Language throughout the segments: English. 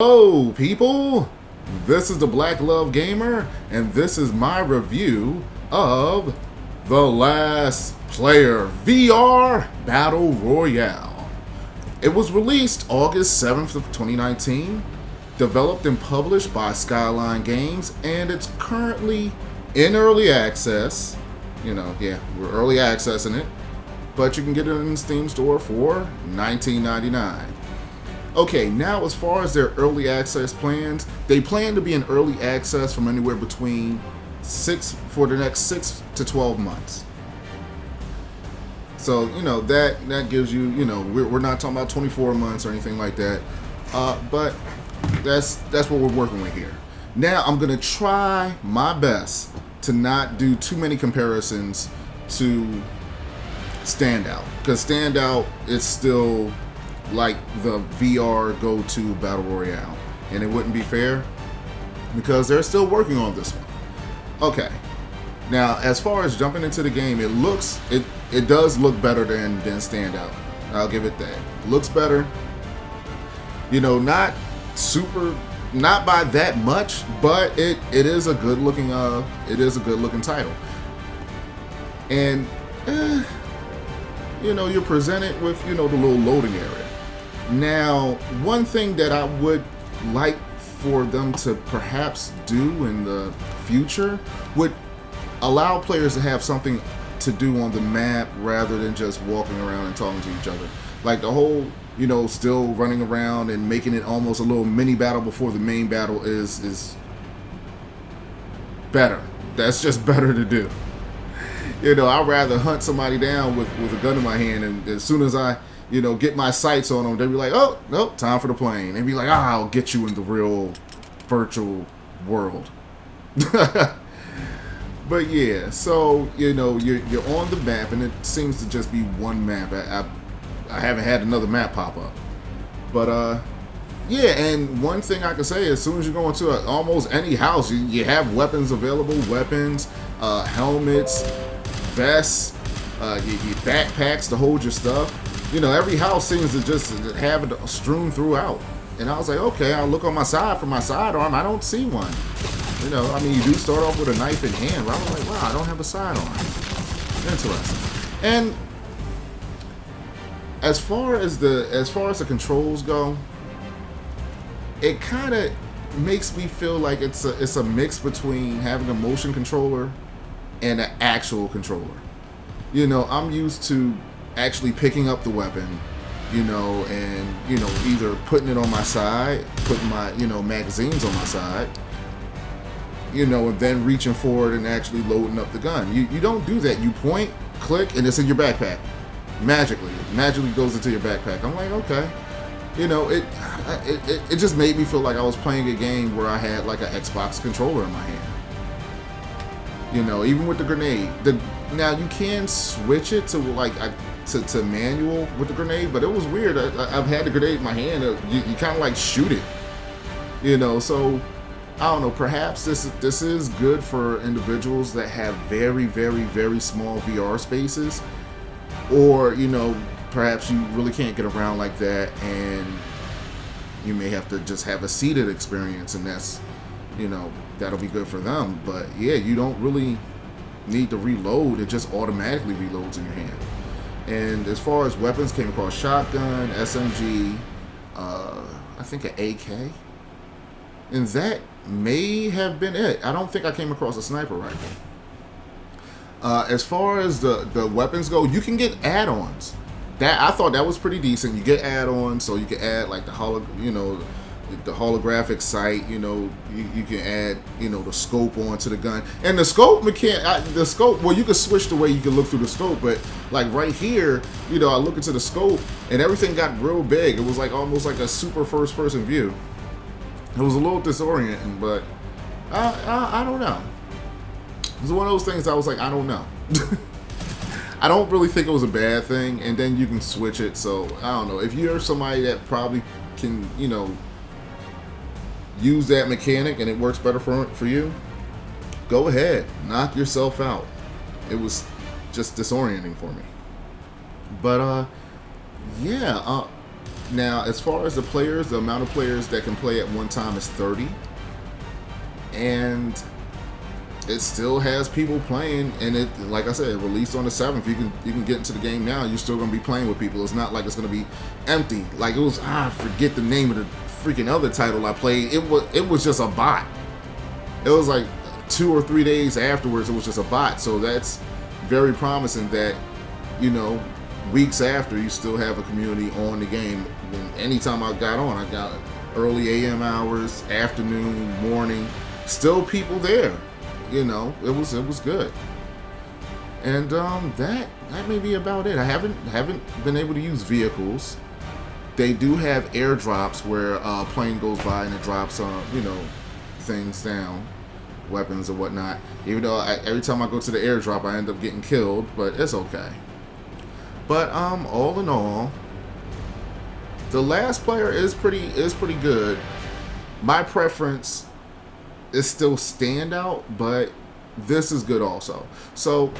Hello people, this is the Black Love Gamer and this is my review of The Last Player VR Battle Royale. It was released August 7th of 2019, developed and published by Skyline Games, and it's currently in early access. We're early accessing it, but you can get it in the Steam store for $19.99. Okay, now as far as their early access plans, they plan to be in early access from anywhere between for the next 6 to 12 months. So, that gives you, we're not talking about 24 months or anything like that. But that's what we're working with here. Now, I'm going to try my best to not do too many comparisons to Standout, because Standout is still like the VR go-to Battle Royale, and it wouldn't be fair because they're still working on this one. Okay, now as far as jumping into the game, it does look better than Standout. I'll give it that. It looks better. Not by that much, but it is a good looking title. And you're presented with the little loading area. Now, one thing that I would like for them to perhaps do in the future would allow players to have something to do on the map rather than just walking around and talking to each other. Like the whole, still running around and making it almost a little mini battle before the main battle is better. That's just better to do. I'd rather hunt somebody down with a gun in my hand, and as soon as I get my sights on them, they'd be like, oh, nope, time for the plane. They'd be like, I'll get you in the real virtual world. But yeah, so, you're on the map, and it seems to just be one map. I haven't had another map pop up. But, yeah, and one thing I can say, as soon as you go into almost any house, you have weapons available, helmets, vests, your backpacks to hold your stuff. Every house seems to just have it strewn throughout. And I was like, okay, I'll look on my side for my sidearm. I don't see one. You do start off with a knife in hand, but I'm like, wow, I don't have a sidearm. Interesting. And as far as the controls go, it kind of makes me feel like it's a mix between having a motion controller and an actual controller. I'm used to actually picking up the weapon, and either putting it on my side, putting my magazines on my side, and then reaching forward and actually loading up the gun. You don't do that. You point, click, and it's in your backpack. Magically goes into your backpack. I'm like, okay, it just made me feel like I was playing a game where I had like an Xbox controller in my hand. Even with the grenade. Now you can switch it to to manual with the grenade, but it was weird. I've had the grenade in my hand. You kind of like shoot it. So I don't know. Perhaps this is good for individuals that have very, very, very small VR spaces, or perhaps you really can't get around like that, and you may have to just have a seated experience, and that's that'll be good for them. But yeah, you don't really need to reload. It just automatically reloads in your hand. And as far as weapons, came across shotgun, SMG, I think an AK, and that may have been it. I don't think I came across a sniper rifle. As far as the weapons go, you can get add-ons. That I thought that was pretty decent. You get add-ons, so you can add like the holographic sight. You can add the scope onto the gun, and the scope well, you can switch the way you can look through the scope, but like right here, I look into the scope and everything got real big. It was like almost like a super first person view. It was a little disorienting, but I don't know. It was one of those things I was like, I don't know. I don't really think it was a bad thing, and then you can switch it, so I don't know. If you're somebody that probably can, use that mechanic and it works better for you, go ahead, knock yourself out. It was just disorienting for me. But yeah, Now, as far as the players, the amount of players that can play at one time is 30, and it still has people playing. And it, like I said, it released on the 7th. You can get into the game now. You're still gonna be playing with people. It's not like it's gonna be empty. Like it was. I forget the name of the freaking other title I played. It was just a bot. It was like 2 or 3 days afterwards. It was just a bot. So that's very promising. That weeks after, you still have a community on the game. And anytime I got on, I got early AM hours, afternoon, morning, still people there. It was good. And that may be about it. I haven't been able to use vehicles. They do have airdrops where a plane goes by and it drops things down, weapons or whatnot. Even though every time I go to the airdrop, I end up getting killed, but it's okay. But all in all, the last player is pretty good. My preference is still Standout, but this is good also. So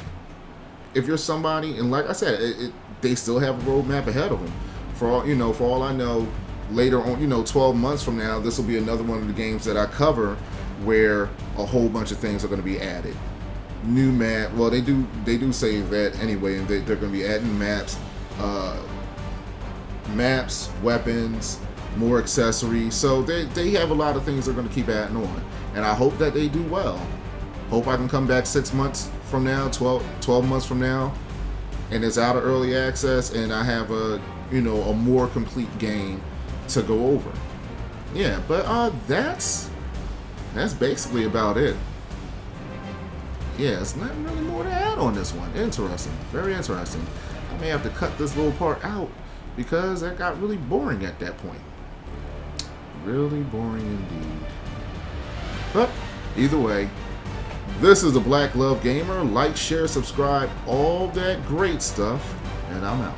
if you're somebody, and like I said, they still have a roadmap ahead of them. For all I know, later on, 12 months from now, this will be another one of the games that I cover where a whole bunch of things are going to be added. New map. Well, they do say that anyway, and they're going to be adding maps, weapons, more accessories. So they have a lot of things they're going to keep adding on, and I hope that they do well. Hope I can come back 6 months from now, 12 months from now, and it's out of early access, and I have a more complete game to go over. Yeah, but that's basically about it. Yeah, it's not really more to add on this one. Interesting. Very interesting. I may have to cut this little part out because that got really boring at that point. Really boring indeed. But either way, this is the Black Love Gamer. Like, share, subscribe, all that great stuff, and I'm out.